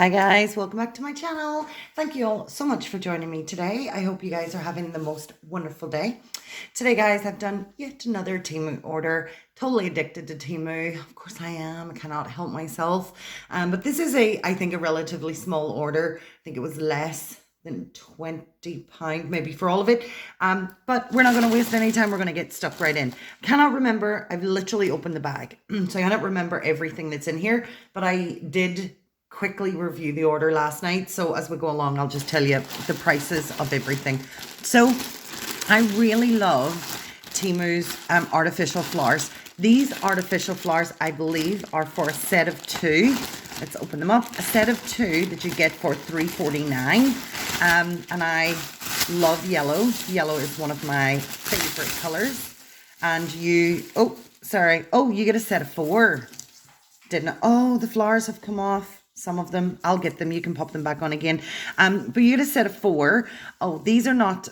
Hi guys, welcome back to my channel. Thank you all so much for joining me today. I hope you guys are having the most wonderful day. Today guys, I've done yet another Temu order. Totally addicted to Temu. Of course I am, I cannot help myself. But this is I think a relatively small order. I think it was less than £20 maybe for all of it. But we're not going to waste any time. We're going to get stuck right in. Cannot remember. I've literally opened the bag. So I cannot remember everything that's in here, but I did quickly review the order last night, so as we go along I'll just tell you the prices of everything. So I really love Temu's artificial flowers. These artificial flowers, I believe, are for a set of two. Let's open them up. A set of two that you get for $3.49. And I love yellow. Yellow is one of my favorite colors. And you get a set of four. The flowers have come off. Some of them, I'll get them. You can pop them back on again. But you get a set of four. Oh, these are not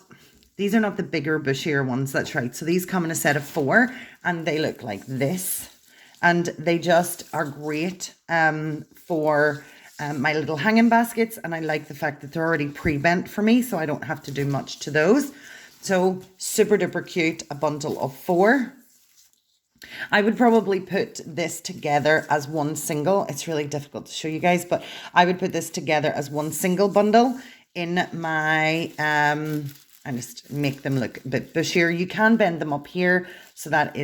the bigger, bushier ones. That's right. So these come in a set of four, and they look like this, and they just are great for my little hanging baskets. And I like the fact that they're already pre-bent for me, so I don't have to do much to those. So super duper cute. A bundle of four. I would probably put this together as one single. It's really difficult to show you guys, but I would put this together as one single bundle in my, and just make them look a bit bushier. You can bend them up here, so that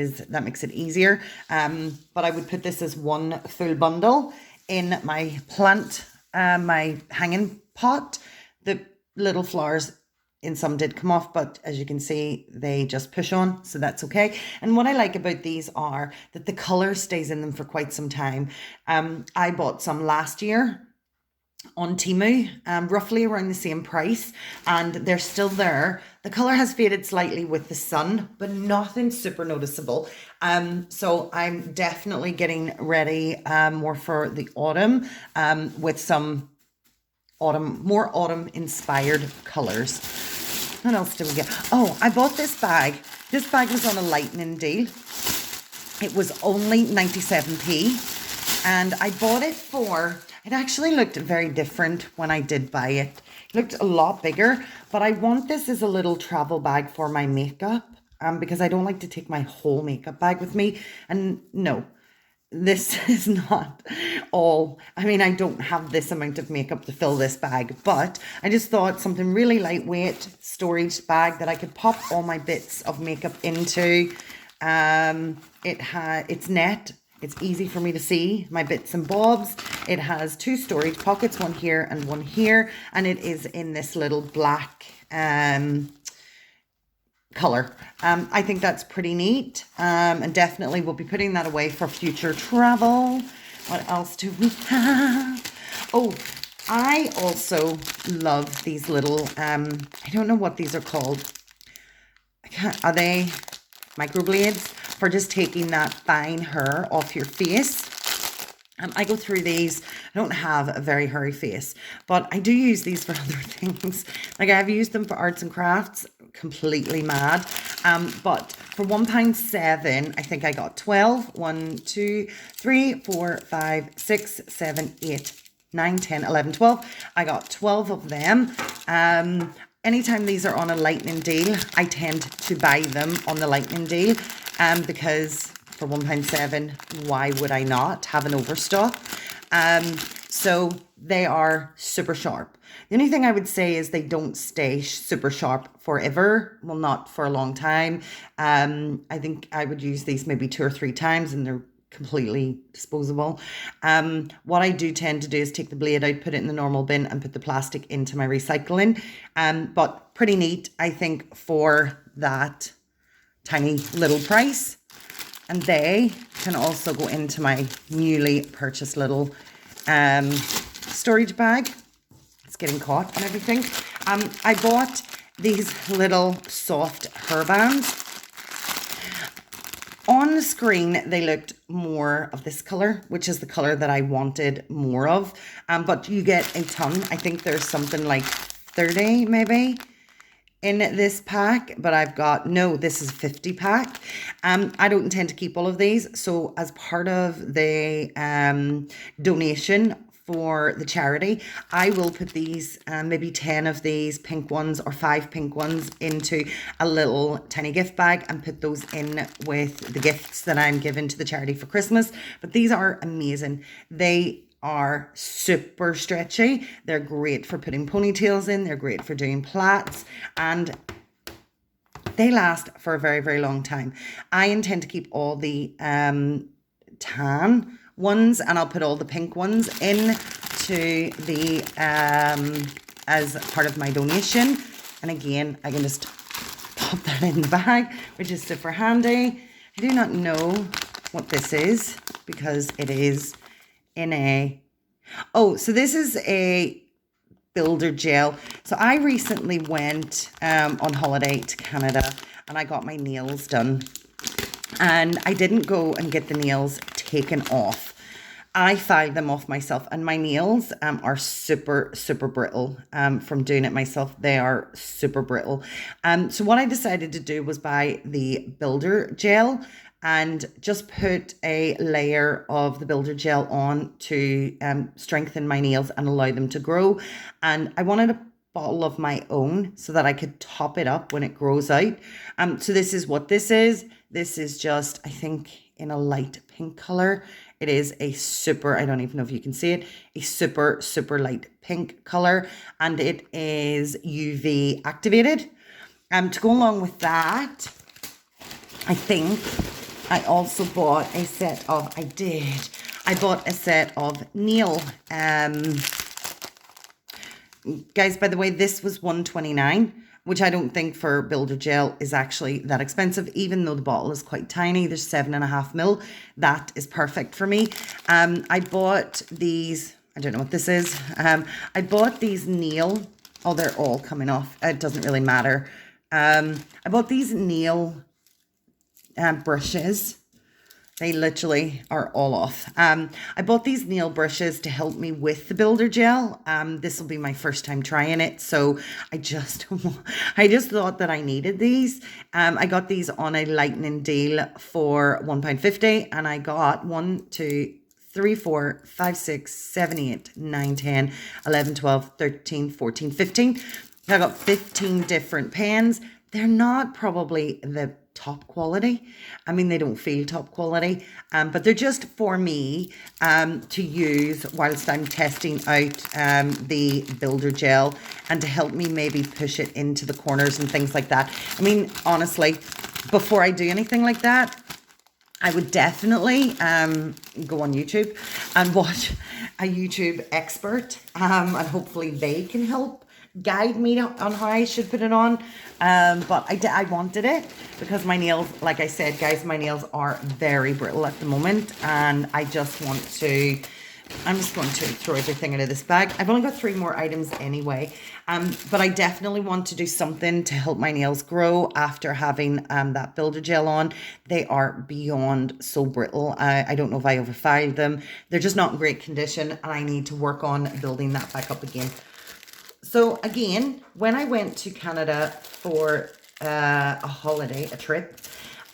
makes it easier. But I would put this as one full bundle in my plant, my hanging pot. The little flowers in some did come off, but as you can see, they just push on, so that's okay. And what I like about these are that the color stays in them for quite some time. I bought some last year on Temu, roughly around the same price, and they're still there. The color has faded slightly with the sun, but nothing super noticeable. So I'm definitely getting ready more for the autumn with some more autumn inspired colors. What else do we get? Oh, I bought this bag. This bag was on a lightning deal. It was only 97p, and I bought it it actually looked very different when I did buy it. It looked a lot bigger, but I want this as a little travel bag for my makeup, because I don't like to take my whole makeup bag with me. And no, this is not all. I mean, I don't have this amount of makeup to fill this bag, but I just thought something really lightweight, storage bag that I could pop all my bits of makeup into. It's net. It's easy for me to see my bits and bobs. It has two storage pockets, one here and one here, and it is in this little black color. I think that's pretty neat, and definitely we'll be putting that away for future travel. What else do we have? Oh, I also love these little, I don't know what these are called. Are they microblades for just taking that fine hair off your face? I go through these. I don't have a very hairy face, but I do use these for other things. Like I've used them for arts and crafts, completely mad. But for £1.7, I think I got 12. 1, 2, 3, 4, 5, 6, 7, 8, 9, 10, 11, 12. I got 12 of them. Anytime these are on a lightning deal, I tend to buy them on the lightning deal, because for £1.7, why would I not have an overstock? So they are super sharp. The only thing I would say is they don't stay super sharp forever. Well, not for a long time. I think I would use these maybe 2 or 3 times, and they're completely disposable. What I do tend to do is take the blade out, put it in the normal bin, and put the plastic into my recycling. But pretty neat, I think, for that tiny little price. And they can also go into my newly purchased little storage bag. It's getting caught and everything. I bought these little soft hair bands. On the screen, they looked more of this color, which is the color that I wanted more of. But you get a ton. I think there's something like 30 maybe in this pack, but I've got, no, this is a 50 pack. I don't intend to keep all of these. So as part of the donation for the charity. I will put these, maybe 10 of these pink ones or 5 pink ones into a little tiny gift bag and put those in with the gifts that I'm giving to the charity for Christmas. But these are amazing. They are super stretchy. They're great for putting ponytails in. They're great for doing plaits, and they last for a very, very long time. I intend to keep all the tan ones, and I'll put all the pink ones in to the as part of my donation. And again, I can just pop that in the bag, which is super handy. I do not know what this is because it is in a, oh, so this is a builder gel. So I recently went on holiday to Canada and I got my nails done, and I didn't go and get the nails taken off. I filed them off myself, and my nails are super, super brittle from doing it myself. They are super brittle. So what I decided to do was buy the builder gel and just put a layer of the builder gel on to strengthen my nails and allow them to grow. And I wanted a bottle of my own so that I could top it up when it grows out. So this is what this is. This is just, I think, in a light pink color. It is a super, I don't even know if you can see it, a super, super light pink color, and it is UV activated. To go along with that, I think I also bought a set of, I bought a set of nail, guys, by the way, this was $1.29, which I don't think for builder gel is actually that expensive, even though the bottle is quite tiny. There's 7.5 ml. That is perfect for me. I bought these, I don't know what this is. I bought these nail, oh, they're all coming off. It doesn't really matter. I bought these nail brushes. They literally are all off. I bought these nail brushes to help me with the builder gel. This will be my first time trying it, so I just thought that I needed these. I got these on a lightning deal for £1.50, and I got 1, 2, 3, 4, 5, 6, 7, 8, 9, 10, 11, 12, 13, 14, 15. I got 15 different pens. They're not probably the top quality. I mean, they don't feel top quality, but they're just for me to use whilst I'm testing out the builder gel, and to help me maybe push it into the corners and things like that. I mean, honestly, before I do anything like that, I would definitely go on YouTube and watch a YouTube expert, and hopefully they can help guide me on how I should put it on. But I wanted it because my nails, like I said, guys, my nails are very brittle at the moment, and I'm just going to throw everything into this bag. I've only got 3 more items anyway, but I definitely want to do something to help my nails grow after having that builder gel on. They are beyond so brittle. I don't know if I overfiled them. They're just not in great condition, and I need to work on building that back up again. So again, when I went to Canada for a holiday, a trip,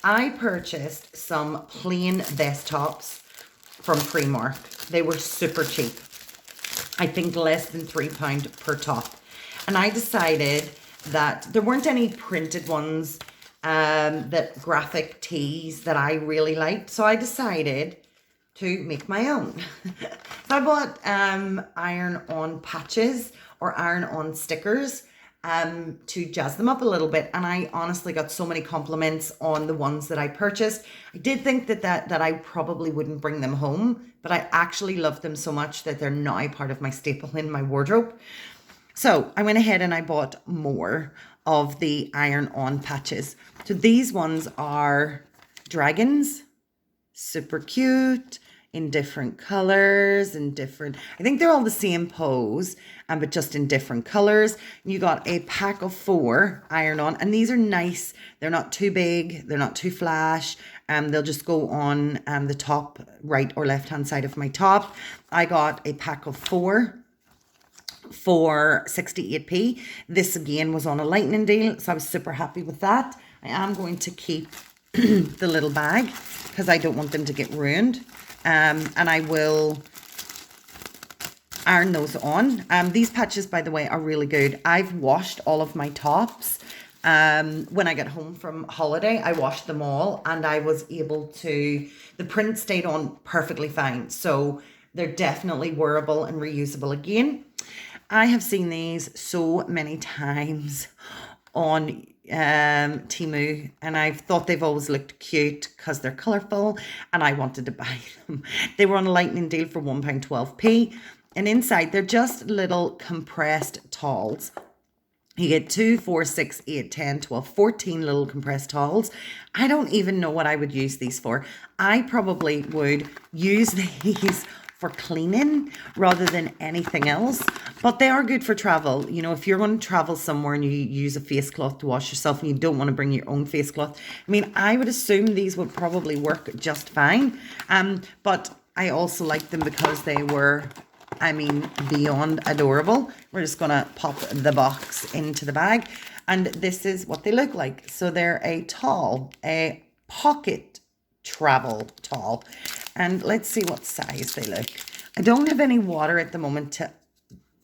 I purchased some plain vest tops from Primark. They were super cheap. I think less than £3 per top. And I decided that there weren't any printed ones, that graphic tees that I really liked. So I decided to make my own. So I bought iron-on patches or iron-on stickers to jazz them up a little bit. And I honestly got so many compliments on the ones that I purchased. I did think that I probably wouldn't bring them home, but I actually love them so much that they're now part of my staple in my wardrobe. So I went ahead and I bought more of the iron-on patches. So these ones are dragons, super cute, in different colors and different, I think they're all the same pose, but just in different colors. You got a pack of 4 iron-on, and these are nice. They're not too big, they're not too flash. They'll just go on the top right or left hand side of my top. I got a pack of 4 for 68p. This again was on a lightning deal, so I was super happy with that. I am going to keep the little bag because I don't want them to get ruined. And I will iron those on. These patches, by the way, are really good. I've washed all of my tops. When I got home from holiday, I washed them all and I was able to, the print stayed on perfectly fine. So they're definitely wearable and reusable again. I have seen these so many times on Temu, and I've thought they've always looked cute because they're colourful and I wanted to buy them. They were on a lightning deal for £1.12p, and inside they're just little compressed towels. You get 2, 4, 6, 8, 10, 12, 14 little compressed towels. I don't even know what I would use these for. I probably would use these for cleaning rather than anything else, but they are good for travel. You know, if you're going to travel somewhere and you use a face cloth to wash yourself and you don't want to bring your own face cloth, I mean, I would assume these would probably work just fine. But I also like them because they were, I mean, beyond adorable. We're just gonna pop the box into the bag, and this is what they look like. So they're a pocket travel towel, and let's see what size they look. I don't have any water at the moment to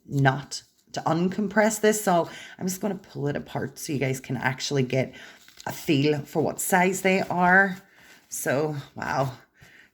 uncompress this, so I'm just going to pull it apart so you guys can actually get a feel for what size they are. So wow,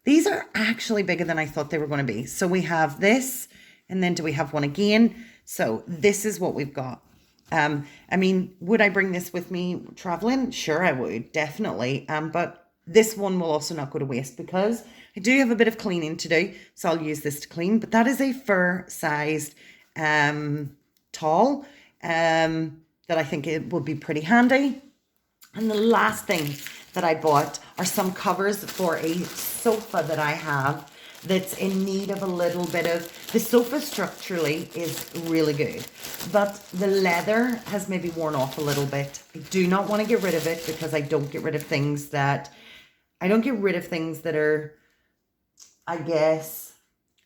these are actually bigger than I thought they were going to be. So we have this, and then do we have one again? So this is what we've got. I mean, would I bring this with me traveling? Sure, I would, definitely. But this one will also not go to waste because I do have a bit of cleaning to do. So I'll use this to clean. But that is a fur-sized towel that I think it will be pretty handy. And the last thing that I bought are some covers for a sofa that I have that's in need of a little bit of, the sofa structurally is really good, but the leather has maybe worn off a little bit. I do not want to get rid of it because I don't get rid of things that are, I guess,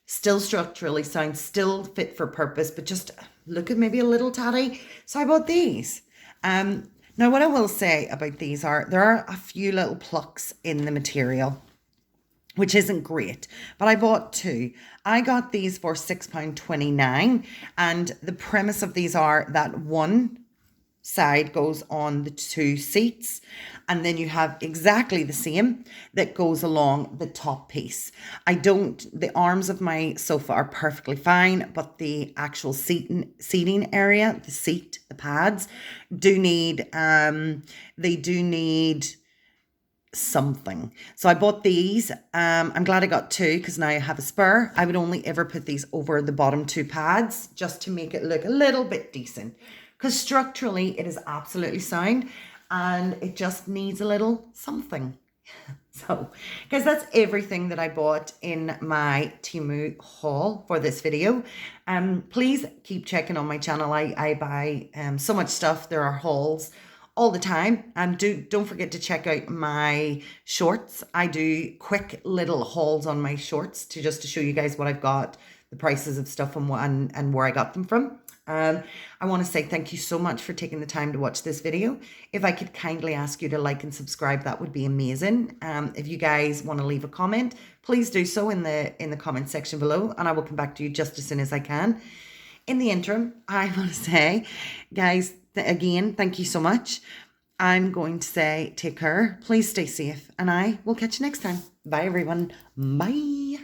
still structurally sound, still fit for purpose, but just look at maybe a little tatty. So I bought these. Now, what I will say about these are, there are a few little plucks in the material, which isn't great, but I bought two. I got these for £6.29, and the premise of these are that one side goes on the two seats, and then you have exactly the same that goes along the top piece. The arms of my sofa are perfectly fine, but the actual seating area, the pads, do need something. So I bought these. I'm glad I got two because now I have a spare. I would only ever put these over the bottom two pads just to make it look a little bit decent, because structurally it is absolutely sound and it just needs a little something. So guys, that's everything that I bought in my Temu haul for this video. Please keep checking on my channel. I buy so much stuff. There are hauls all the time. Don't forget to check out my shorts. I do quick little hauls on my shorts to show you guys what I've got, the prices of stuff and where I got them from. I want to say thank you so much for taking the time to watch this video. If I could kindly ask you to like and subscribe, that would be amazing. If you guys want to leave a comment, please do so in the comment section below, and I will come back to you just as soon as I can. In the interim, I want to say, guys, again, thank you so much. I'm going to say take care, please stay safe, and I will catch you next time. Bye everyone. Bye.